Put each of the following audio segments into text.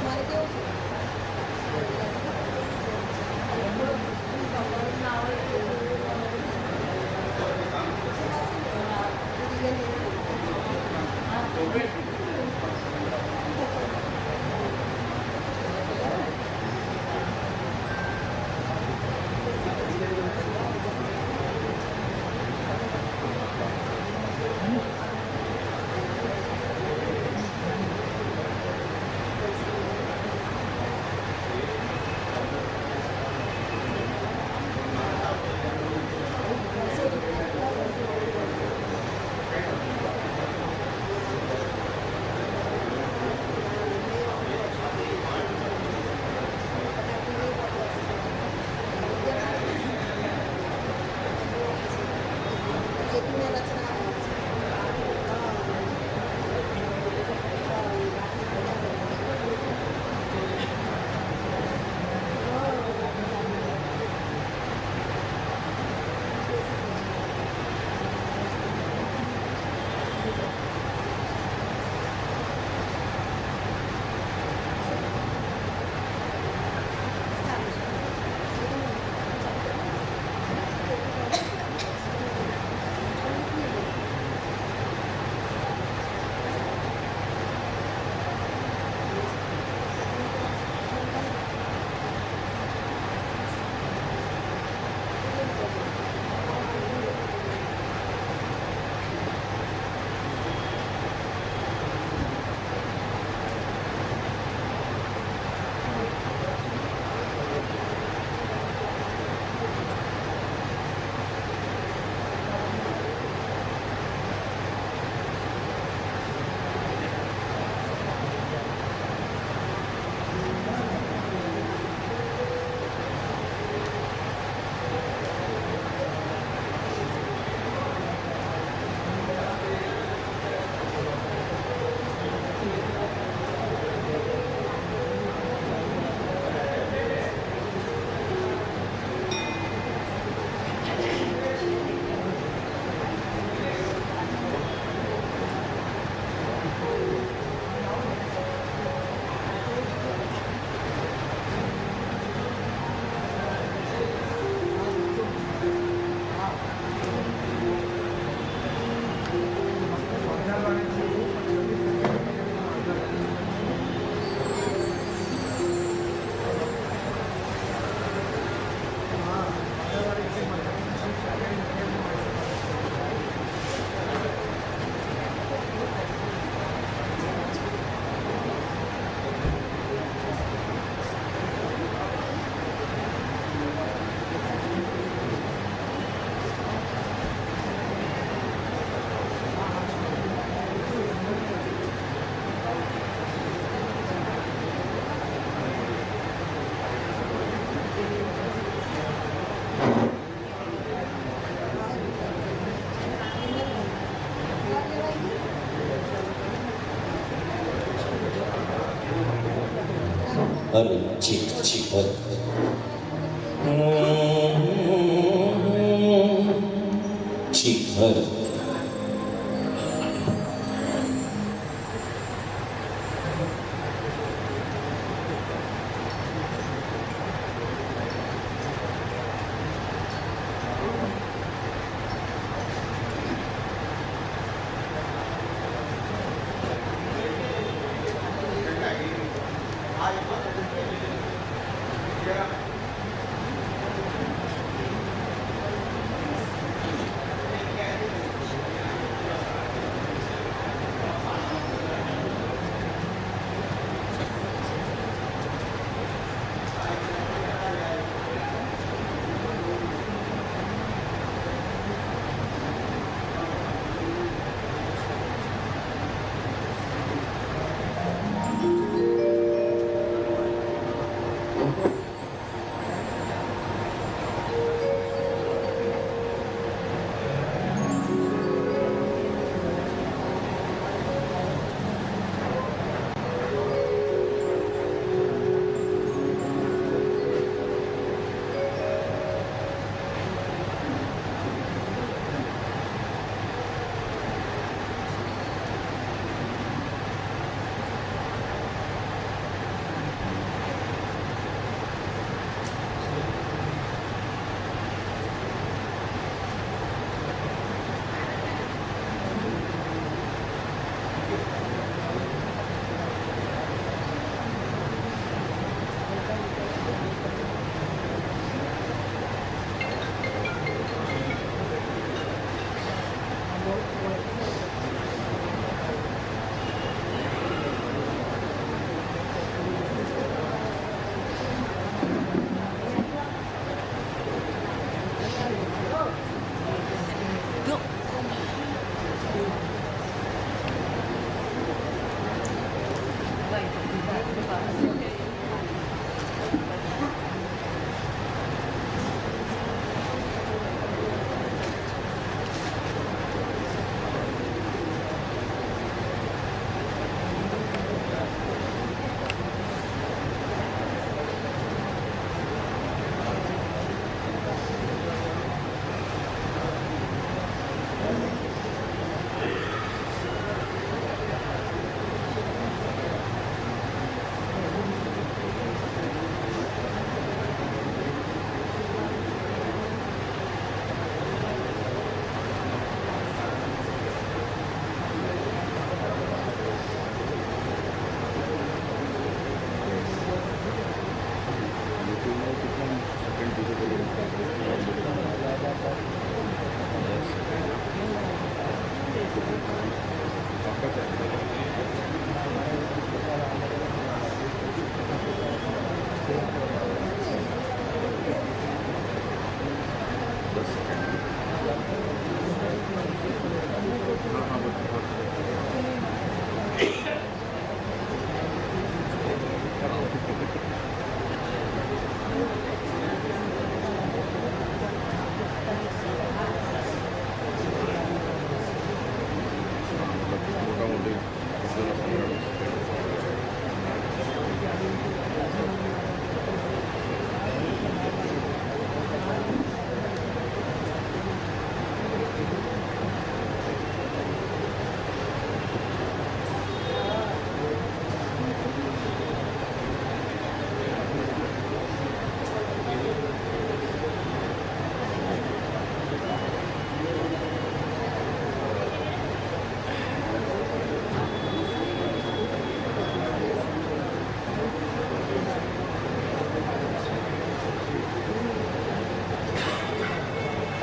મારે કેવું છે અરે છીક છીક છીક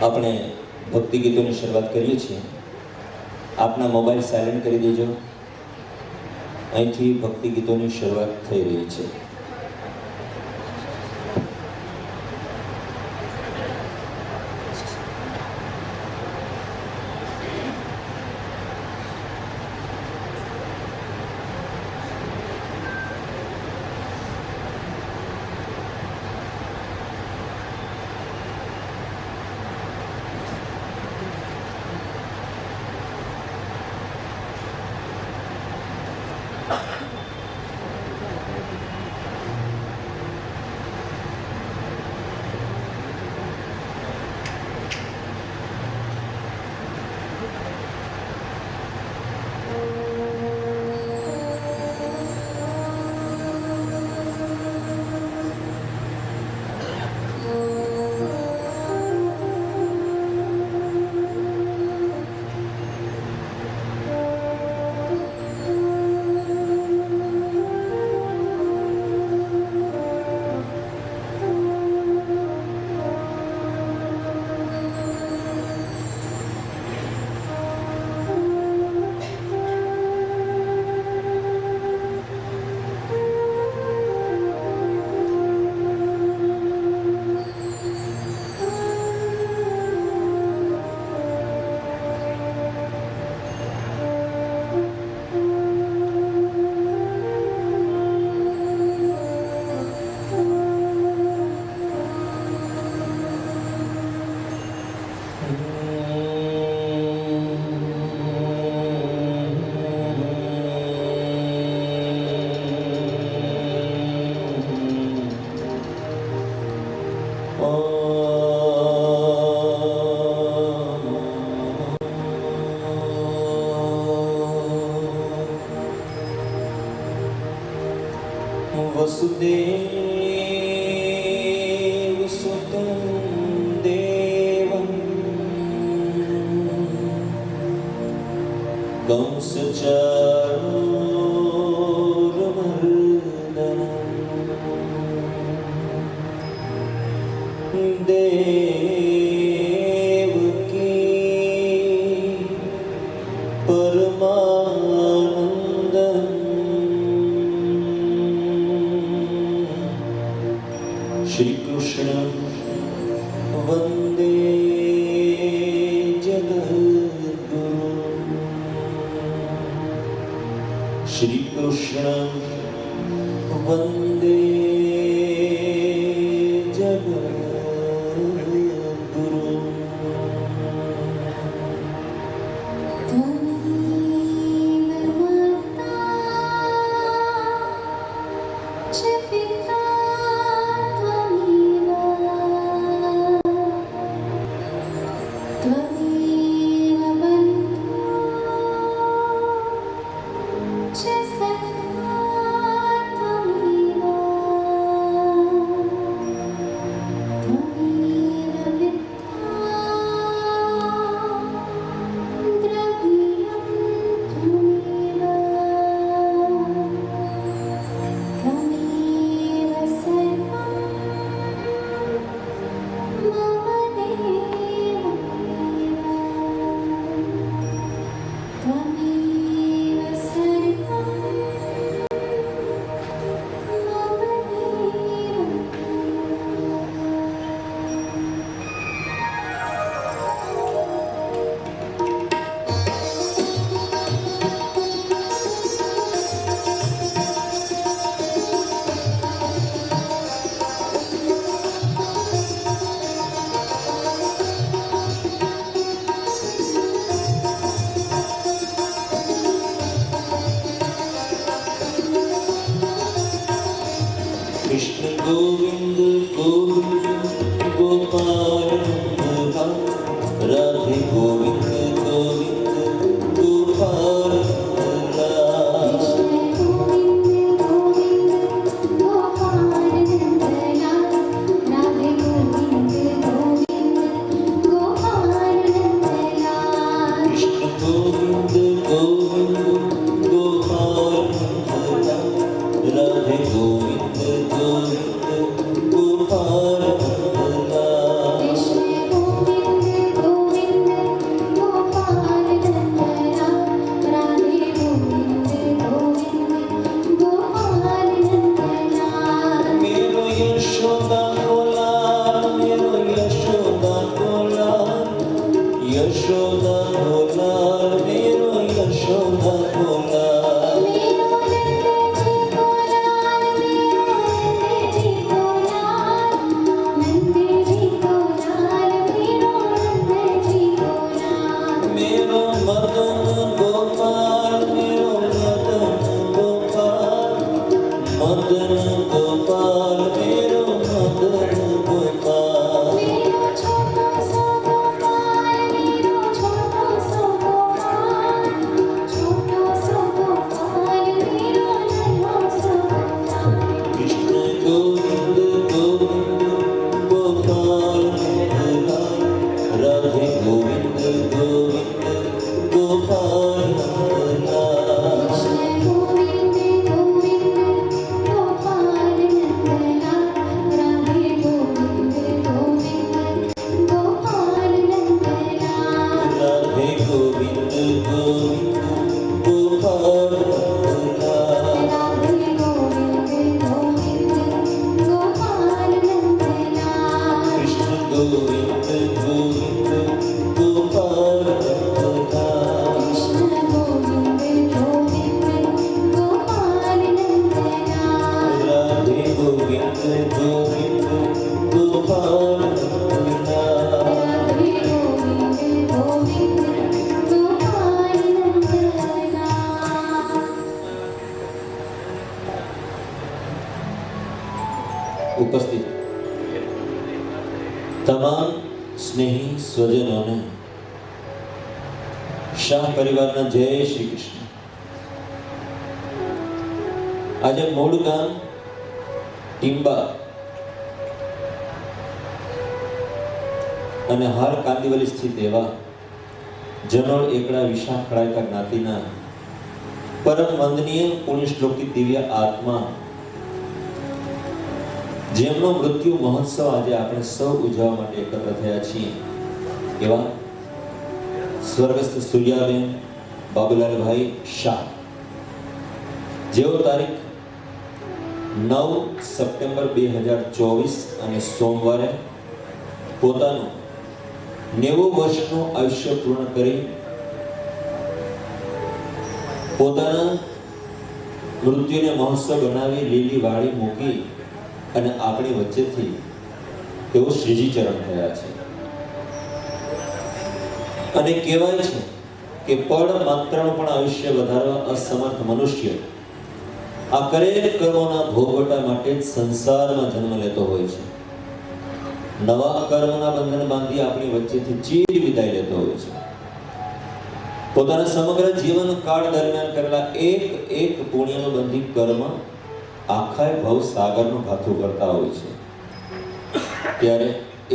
આપણે ભક્તિ ગીતોની શરૂઆત કરીએ છીએ. આપના મોબાઈલ સાયલેન્ટ કરી દેજો. અહીંથી ભક્તિ ગીતોની શરૂઆત થઈ રહી છે. वसुदेव सुतं देवं कंसचारूरमर्दनं देवकी परमानन्दं श्रीकृष्ण वन्दे जगद्गुरु श्रीकृष्ण वन्दे जगद्गुरु कृष्ण गोविंद गोविंद गोपाल राधे गोविंद गोविंद गोपाल कृष्ण गोविंद गोविंद गोपाल राधे गोविंद गोपाल मेरो यशोदा बोला मेरो यशोदा बोला यशोदा बोला मेरो यशोदा बोला मेरो मदन गोपाल मेरो मदन गोपाल मदन गोपाल मेरो मदन गोपाल कृष्ण गोविंद गोविंद गोपाल राधे गोविंद गोविंद गोपाल राधे गोविंद गोविंद गोपाल कृष्ण गोविंद गोविंद गोपाल राधे गोविंद गोविंद गोपाल ઉપસ્થિત તમામ સ્નેહી સ્વજનોને શાહ પરિવારના જય શ્રી કૃષ્ણ. આજે મૂળ ગામ ટીમ્બા અને હાલ કાંદીવલી સ્થિત એવા જનોળ એકડા વિશાખ ખડાયકા જ્ઞાતિના પરમ વંદનીય પુણ્યશ્લોકી દિવ્ય આત્મા, જેમનો મૃત્યુ મહોત્સવ આજે આપણે સૌ ઉજવવા માટે એકત્ર થયા છીએ, એવા સ્વર્ગસ્થ સૂર્યાબેન બાબુલાલભાઈ શાહ, જેઓ તારીખ 9 સપ્ટેમ્બર 2024 અને સોમવારે પોતાનું 90 વર્ષનું આયુષ્ય પૂર્ણ કરી પોતાના મૃત્યુને મહોત્સવ બનાવી લીલી વાળી મૂકી અને આપણી વચ્ચેથી તેઓ શ્રીજી ચરણ થયા છે. અને કહેવાય છે કે પળ માત્રનું પણ આયુષ્ય વધારવા અસમર્થ મનુષ્ય આ કરેલ કર્મોના ભોગવટા માટે જ સંસારમાં જન્મ લેતો હોય છે. નવા કર્મના બંધન બાંધી આપણી વચ્ચેથી ચીર વિદાય લેતો હોય છે. પોતાના સમગ્ર જીવન કાળ દરમિયાન કરેલા એક પુણ્યનો બંધી કર્મ આખા ભવ સાગરનું ભાથું કરતા હોય છે. ત્યારે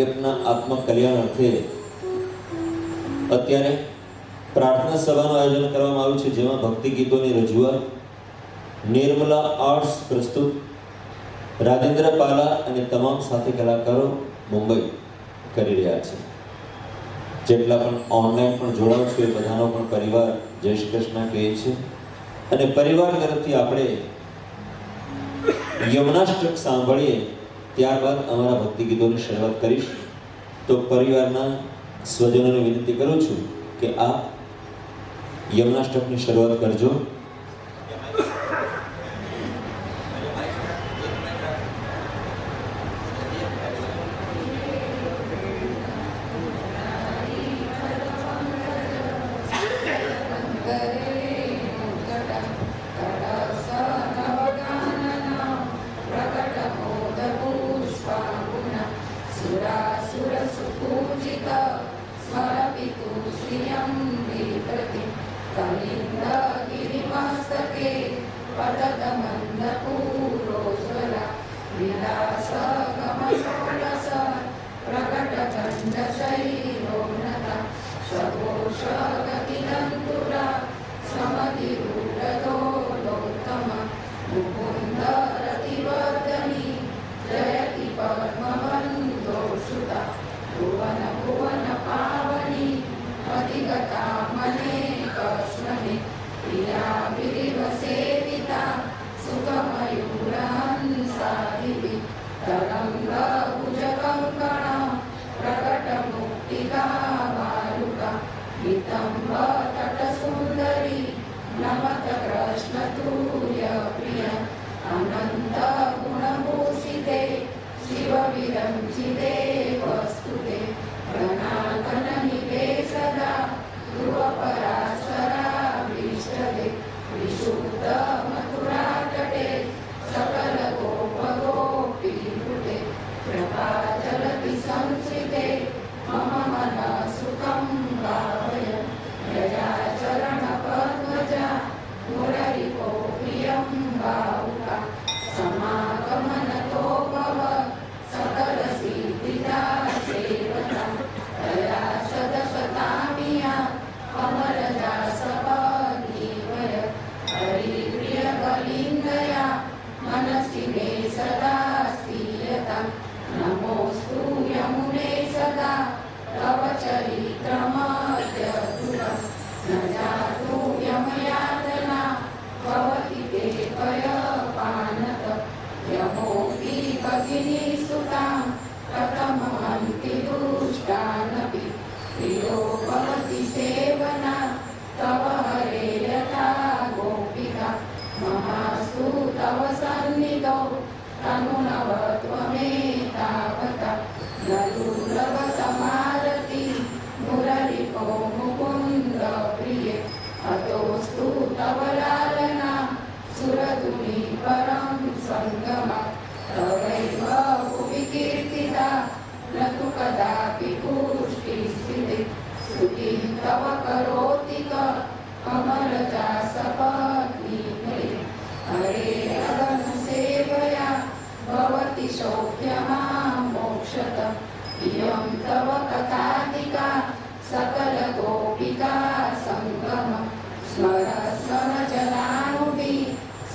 એમના આત્મકલ્યાણ અર્થે અત્યારે પ્રાર્થના સભાનું આયોજન કરવામાં આવ્યું છે, જેમાં ભક્તિ ગીતોની રજૂઆત નિર્મલા આર્ટ્સ પ્રસ્તુત રાજેન્દ્ર પાલા અને તમામ સાથી કલાકારો મુંબઈ કરી રહ્યા છે. જેટલા પણ ઓનલાઈન પણ જોડાવ છો એ બધાનો પણ પરિવાર જય શ્રી કૃષ્ણ કહે છે. અને પરિવાર તરફથી આપણે યમનાષ્ટક સાંભળીએ, ત્યારબાદ અમારા ભક્તિ ગીતોની શરૂઆત કરીશ. તો પરિવારના સ્વજનોને વિનંતી કરું છું કે આપ યમનાષ્ટકની શરૂઆત કરજો. हरे अगन सेवया भव मध्यमा मोक्षत इयं तव कथाधिका सकलगोपिका सङ्गम स्मर स्मर जनानुभिः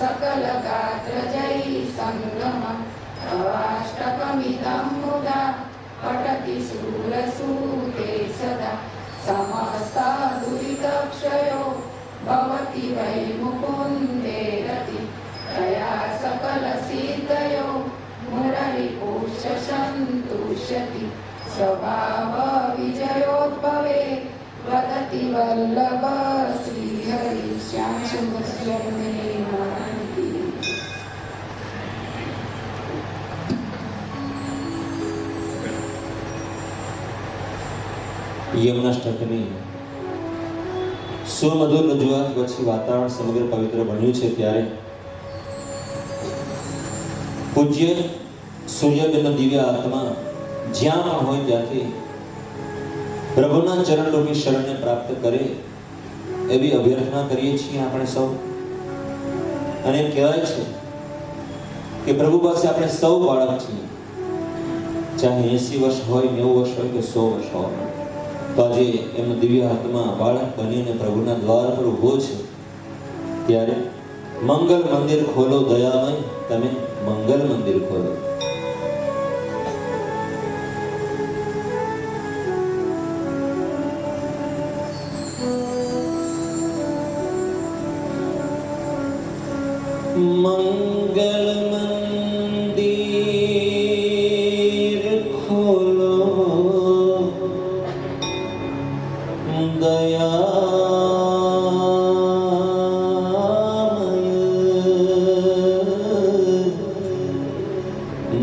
सकलगात्रजै सङ्गम तवाष्टकमिदं मुदा पठति शूरसूते सदा समस्तदुरितक्षयो भवति वै मुकुन्दे रति तया सकलसिद्धयो मुररिपुश्च सन्तुष्यति स्वभावविजयोद्भवे वदति वल्लभ श्रीहरि श्यामसुन्दरचरणे नमः। યમનાષ્ટકની સુમધુર રજૂઆત પછી વાતાવરણ સમગ્ર પવિત્ર બન્યું છે ત્યારે પૂજ્ય સૂર્યબેનનો દિવ્ય આત્મા જ્યાં પણ હોય ત્યાંથી પ્રભુના ચરણરૂપી શરણને પ્રાપ્ત કરે એવી અભ્યર્થના કરીએ છીએ આપણે સૌ. અને કહેવાય છે કે પ્રભુ પાસે આપણે સૌ બાળક છીએ, ચાહે 80 વર્ષ હોય, 90 વર્ષ હોય કે 100 વર્ષ હોય. તો આજે એમનો દિવ્ય આત્મા બાળક બનીને પ્રભુના દ્વાર પર ઊભો છે ત્યારે મંગલ મંદિર ખોલો દયામય, તમે મંગલ મંદિર ખોલો. મંગલ મંદિર ખોલો દયામય,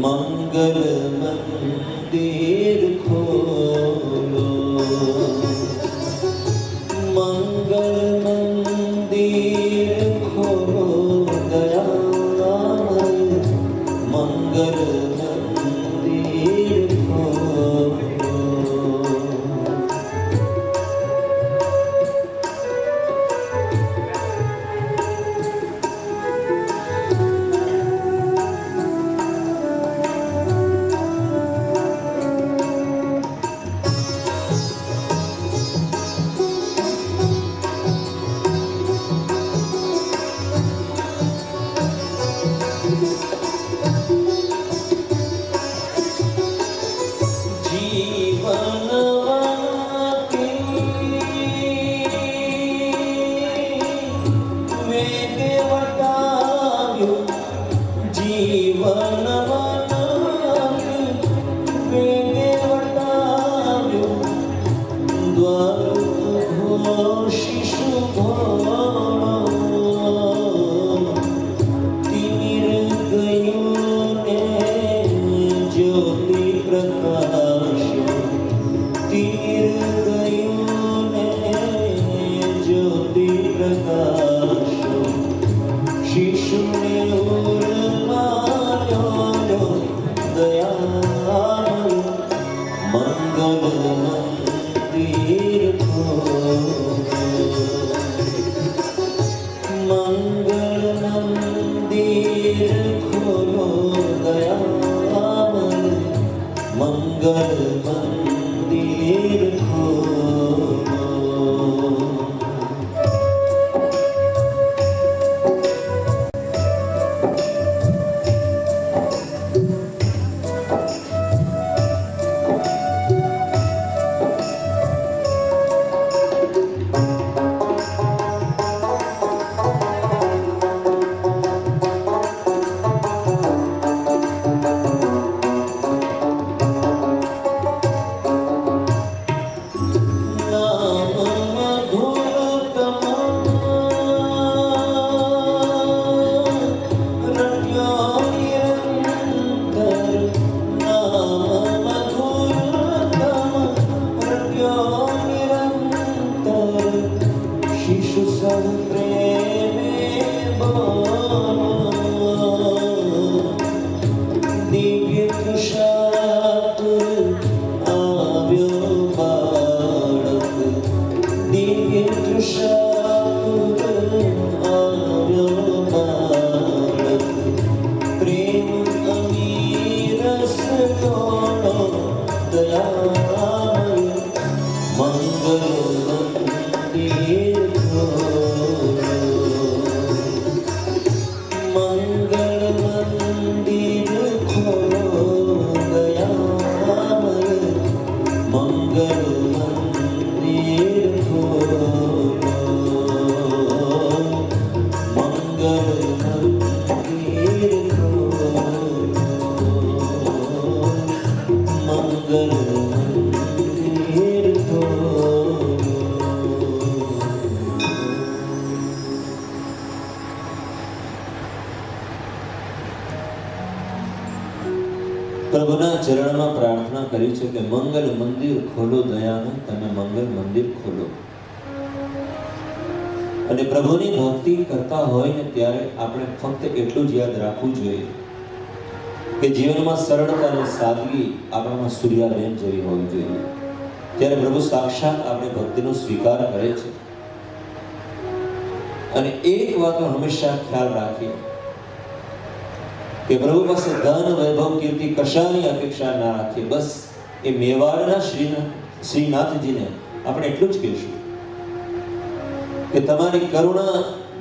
મંગલ મંદિર ખોલો, મંગલ મંદિર ખોલો દયામય, મંગલ મંદિર ખોલો. શિશુને ઉરમાયો પ્રભુના ચરણમાં પ્રાર્થના કરી છે કે મંગલ મંદિર ખોલો દયાનું, તમે મંગલ મંદિર ખોલો. અને પ્રભુની ભક્તિ કરતા હોય ને ત્યારે આપણે ફક્ત એટલું જ યાદ રાખવું જોઈએ કે જીવનમાં સરળતા અને સાદગી આપણામાં સૂર્યાબેન જેવી હોવી જોઈએ. ત્યારે પ્રભુ સાક્ષાત આપણે ભક્તિનો સ્વીકાર કરે છે. અને એક વાતનો હંમેશા ખ્યાલ રાખીએ કે પ્રભુ પાસે ધન વૈભવ કીર્તિ કશાની અપેક્ષા ના રાખીએ. બસ એ મેવાડના શ્રીનાથજીને આપણે એટલું જ કહીશું કે તમારી કરુણા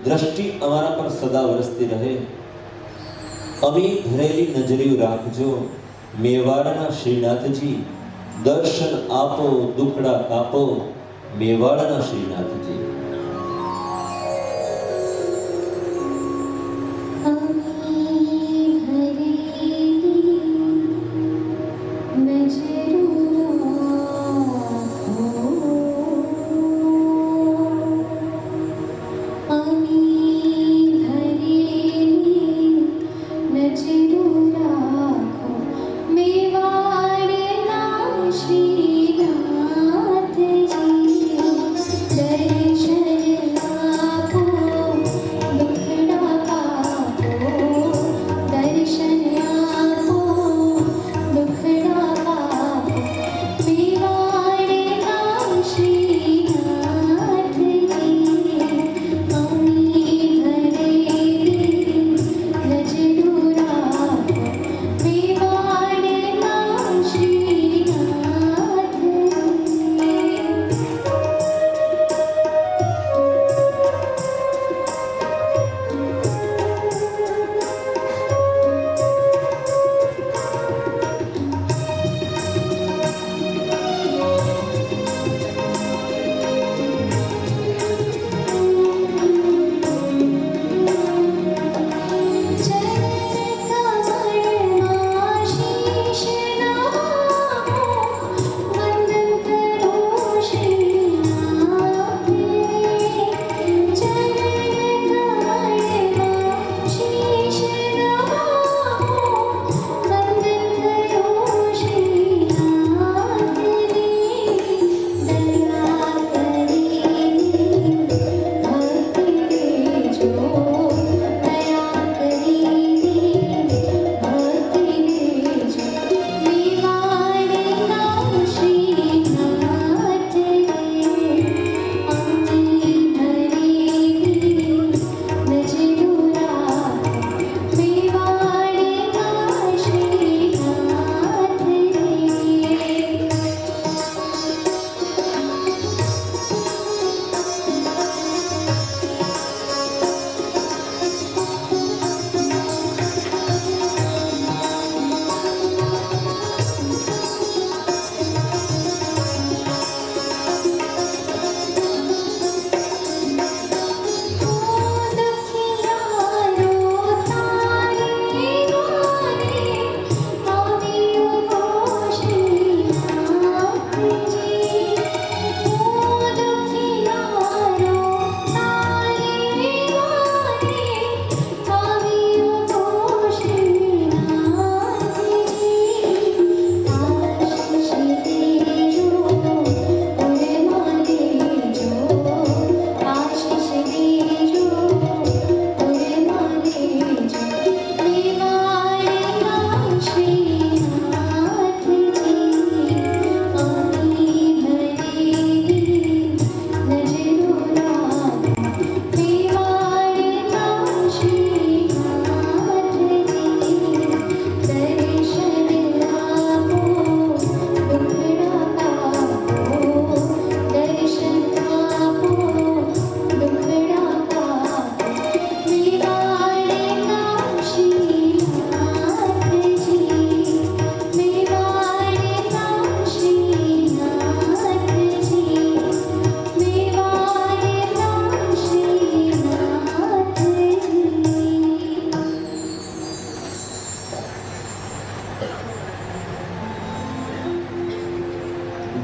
દ્રષ્ટિ અમારા પર સદા વરસતી રહે. અમી ભરેલી નજરિયું રાખજો મેવાડના શ્રીનાથજી. દર્શન આપો દુખડા કાપો મેવાડના શ્રીનાથજી.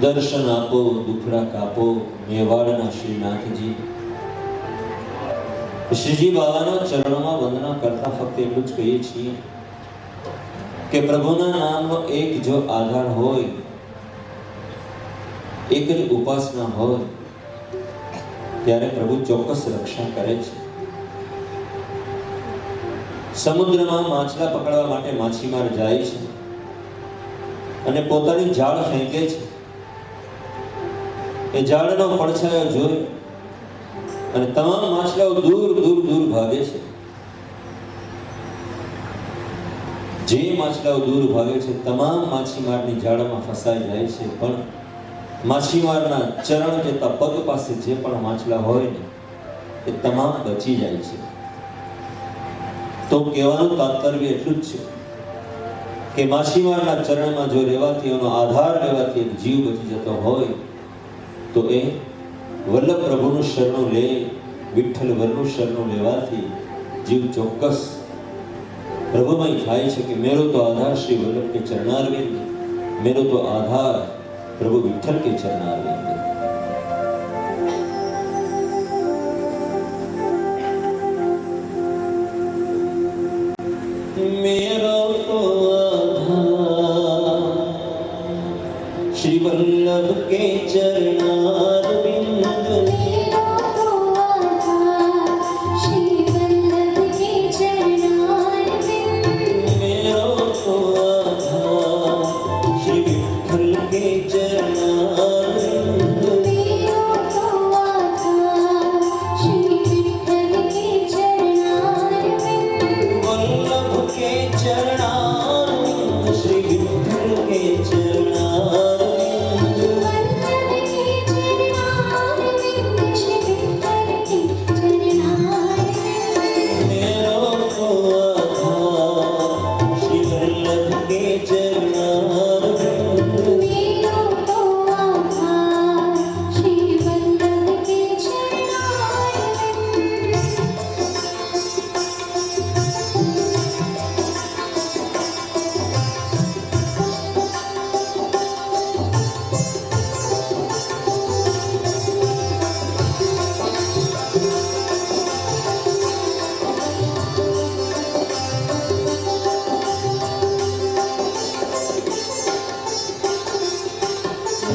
દર્શન આપો દુખડા કાપો મેવાડના શ્રીનાથજી. શ્રીજી બાબાના ચરણોમાં વંદના કરતા ફક્ત એટલું જ કહીએ છીએ કે પ્રભુના નામનો એક જો આધાર હોય, એક જ ઉપાસના હોય, ત્યારે પ્રભુ ચોક્કસ રક્ષા કરે છે. સમુદ્રમાં માછલા પકડવા માટે માછીમાર જાય છે અને પોતાની જાળ ફેંકે છે. એ જાળનો પડછાયો જોઈ અને તમામ માછલાઓ દૂર દૂર દૂર ભાગે છે. જે માછલાઓ દૂર ભાગે છે તમામ માછીમારની જાળમાં ફસાઈ જાય છે, પણ માછીમારના ચરણ જતા પગ પાસે જે પણ માછલા હોય ને એ તમામ બચી જાય છે. તો કહેવાનું તાત્પર્ય એટલું જ છે કે માછીમારના ચરણમાં જો રહેવાથી, એનો આધાર લેવાથી એક જીવ બચી જતો હોય તો એ વલ્લભ પ્રભુનું શરણું લે, વિઠ્ઠલ વરનું શરણું લેવાથી જીવ ચોક્કસ પ્રભુમય થાય છે કે મેરો તો આધાર શ્રી વલ્લભ કે ચરણારવિંદ, મેરો તો આધાર प्रभु विठ्ठल के चरणारविंद. मेरा तो आधार श्री वल्लभ के चरणारविंद, मेरा तो आधार श्री वल्लभ के चरणारविंद, मेरा तो आधार श्री विठ्ठल के चरणारविंद, मेरा तो आधार श्री विठ्ठल के चरणारविंद, वल्लभ के चरणारविंद, श्री विठ्ठल के चरणारविंद, वल्लभ के चरणारविंद, श्री विठ्ठल के चरणारविंद, मेरा तो आधार श्री वल्लभ के चरणारविंद, मेरा तो आधार श्री वल्लभ के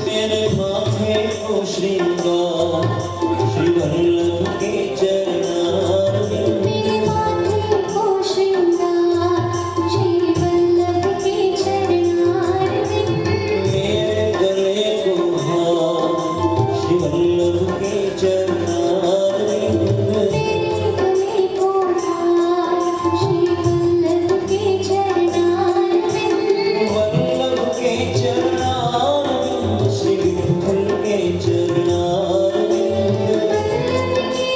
मेरे माथे को श्रृंगार श्री वल्लभ के चरणारविंद, मेरे माथे को श्रृंगार श्री वल्लभ के चरणारविंद, मेरे गले को हार श्री वल्लभ के चरणारविंद, मेरे गले को हार श्री वल्लभ के चरणारविंद, वल्लभ के चरणारविंद, श्री विठ्ठल के चरणारविंद, वल्लभ के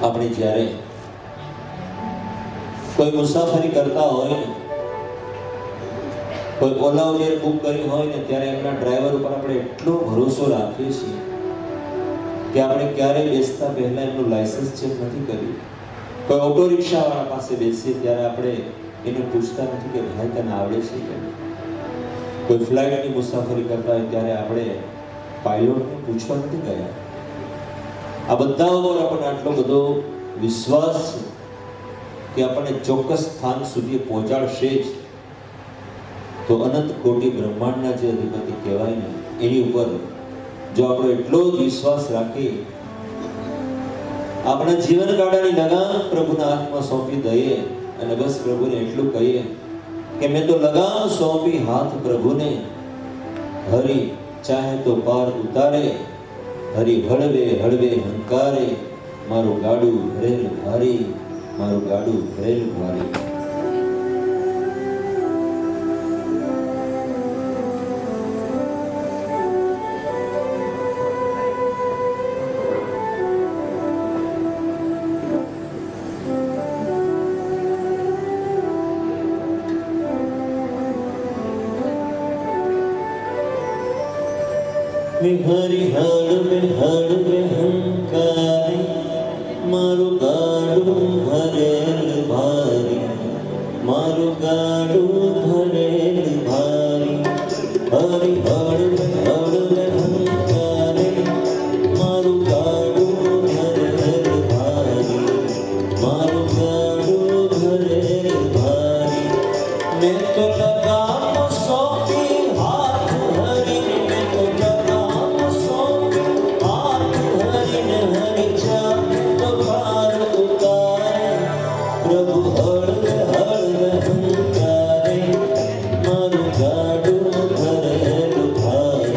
આપણે જ્યારે કોઈ મુસાફરી કરતા હોય ને, કોઈ ઓલા ઉબેર બુક કરી હોય ને, ત્યારે એમના ડ્રાઈવર ઉપર આપણે એટલો ભરોસો રાખીએ છીએ કે આપણે ક્યારેય બેસતા પહેલા એમનું લાયસન્સ ચેક નથી કર્યું. કોઈ ઓટો રિક્ષાવાળા પાસે બેસીએ ત્યારે આપણે એને પૂછતા નથી કે ભાઈ તને આવડે છે કે નહીં. કોઈ ફ્લાઇટની મુસાફરી કરતા હોય ત્યારે આપણે પાયલોટને પૂછવા નથી ગયા. આ બધા ઉપર આપણને આટલો બધો વિશ્વાસ છે કે આપણને ચોક્કસ સ્થાન સુધી પહોંચાડશે જ. તો અનંત કોટી બ્રહ્માંડના જે અધિપતિ કહેવાય ને, એની ઉપર જો આપણે એટલો જ વિશ્વાસ રાખીએ, આપણા જીવન કાળાની લગામ પ્રભુના હાથમાં સોંપી દઈએ અને બસ પ્રભુને એટલું કહીએ કે મેં તો લગામ સોંપી હાથ પ્રભુને, હરિ ચાહે તો પાર ઉતારે, હરિ હળવે હળવે હંકારે, મારું ગાડું ભરેલ ભારી, મારું ગાડું ભરેલ ભારી. હરિ હળવે હળવે હંકારે, મારું ગાડું ભરેલ ભારી, મારું ગાડું ભરેલ ભારી. હરિ હળવે હળવે હંકારે, મારું ગાડું ભરેલ ભારી, મારું ગાડું ભરેલ ભારી. મેં તો લગામ સોંપી હાથ હરીને, મેં તો લગામ સોંપી હાથ હરીને, હરી ચાહે તો પાર ઉતારે, પ્રભુ હળવે હળવે હંકારે, મારું ગાડું ભરેલ ભારી.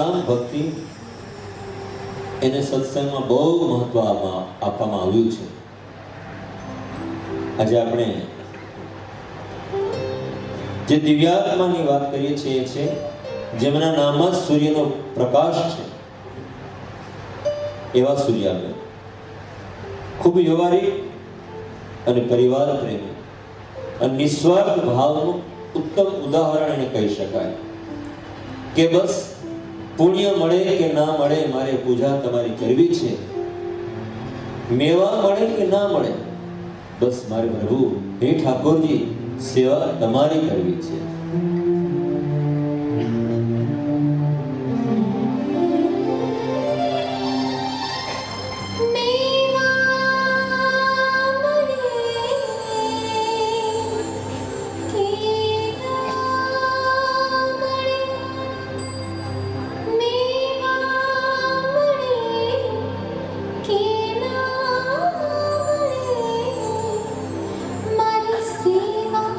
નિષ્કામ ભક્તિ એને સત્સંગમાં બહુ મહત્વ આપવામાં આવ્યું છે. આજે આપણે જે દિવ્યાત્માની વાત કરીએ છીએ એ છે જેમના નામમાં સૂર્યનો પ્રકાશ છે એવા સૂર્યાબેન ખૂબ વ્યવહારિક અને પરિવાર પ્રેમી અને નિસ્વાર્થ ભાવનું ઉત્તમ ઉદાહરણ એને કહી શકાય કે બસ પુણ્ય મળે કે ના મળે મારે પૂજા તમારી કરવી છે, મેવા મળે કે ના મળે બસ મારે પ્રભુ હે ઠાકોરજી સેવા તમારી કરવી છે. મારી સેવા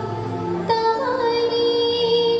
તમારી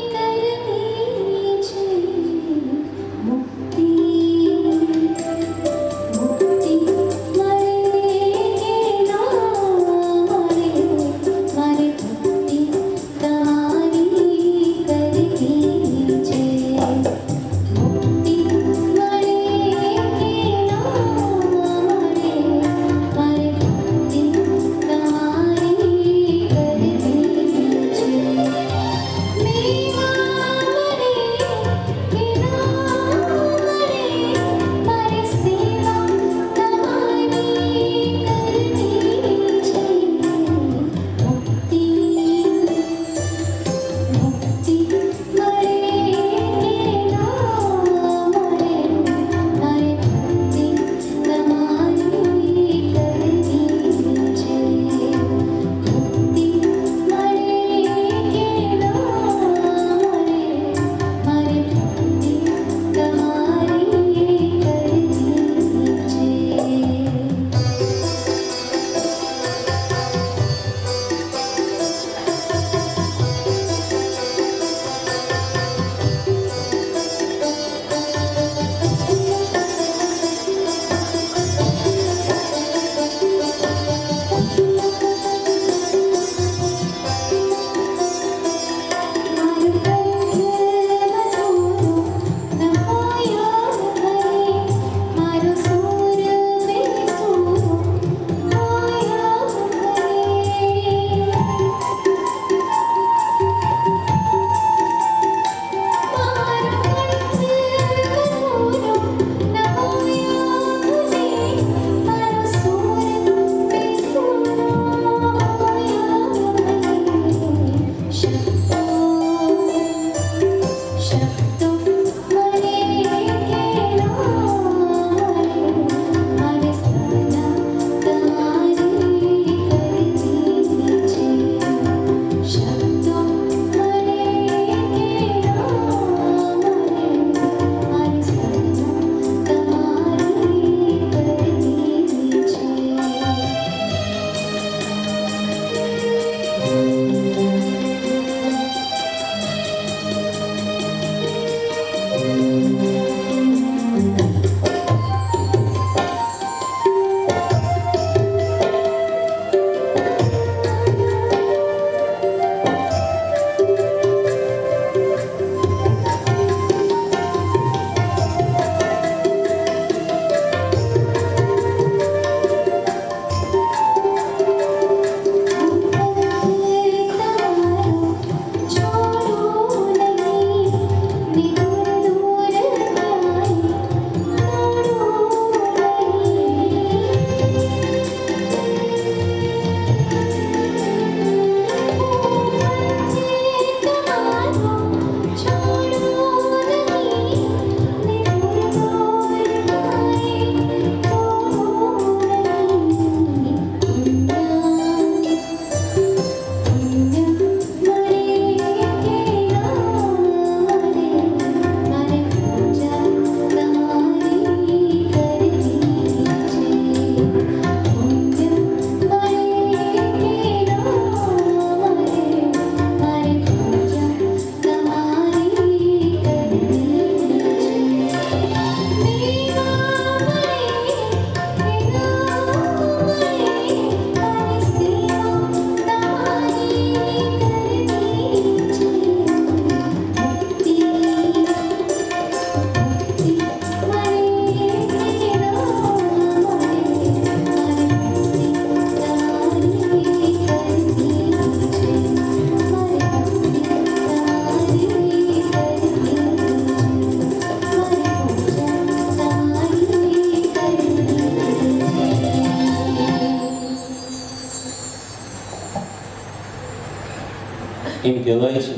એમ કહેવાય છે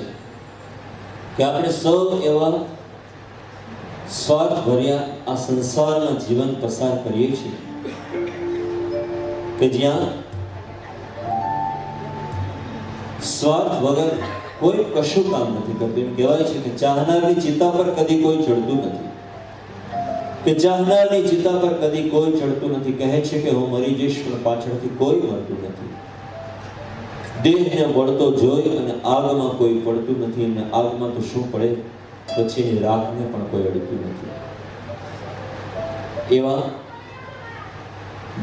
કે આપણે સૌ એવા સ્વાર્થ ભર્યા આ સંસારમાં જીવન પસાર કરીએ છીએ કે જ્યાં સ્વાર્થ વગર કોઈ કશું કામ નથી કરતું. એમ કહેવાય છે કે ચાહનારની ચિતા પર કદી કોઈ ચડતું નથી, કે ચાહનારની ચિતા પર કદી કોઈ ચડતું નથી. કહે છે કે હું મરી જઈશ પણ પાછળથી કોઈ મરતું નથી. દેહને બળતો જોઈ અને આગમાં કોઈ પડતું નથી, અને આગમાં તો શું પડે, પછીની રાખને પણ કોઈ અડતું નથી. એવા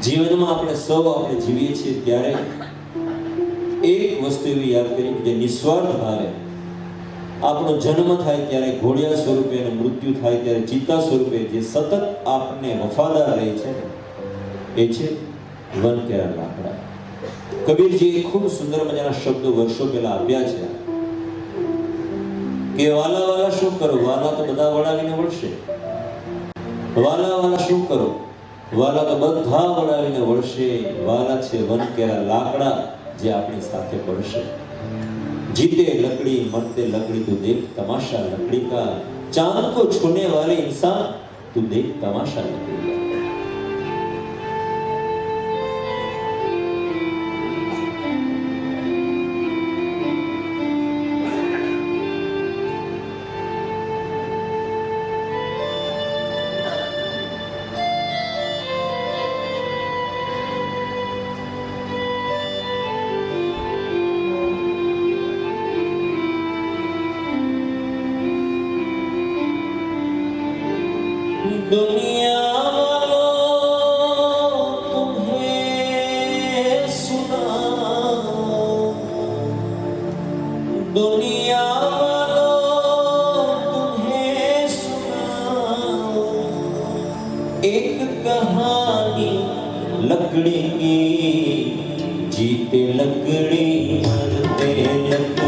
જીવનમાં આપણે સૌ આપણે જીવીએ છીએ ત્યારે એક વસ્તુ એવી યાદ કરી કે નિસ્વાર્થ ભાવે આપણો જન્મ થાય ત્યારે ઘોડિયા સ્વરૂપે અને મૃત્યુ થાય ત્યારે ચિત્તા સ્વરૂપે જે સતત આપણને વફાદાર રહે છે એ છે વન કેરા લાકડા. કબીરજીએ ખૂબ સુંદર મજાના શબ્દો વર્ષો પહેલા આપ્યા છે કે વાલા વાલા શું કરો, વાલા તો બધા વડાવીને વળશે. વાલા વાલા શું કરો, વાલા તો બધા વડાવીને વળશે. વાલા છે વન કેરા લાકડા જે આપણી સાથે પડશે. जीते लकड़ी मरते लकड़ी, तू देख तमाशा लकड़ी का. चांद को छूने वाले इंसान, तू देख तमाशा लकड़ी का. दुनिया वालों तुम्हें सुनाऊं, दुनिया वालों तुम्हें सुनाऊं एक कहानी लकड़ी की. जीते लकड़ी मरते लकड़ी.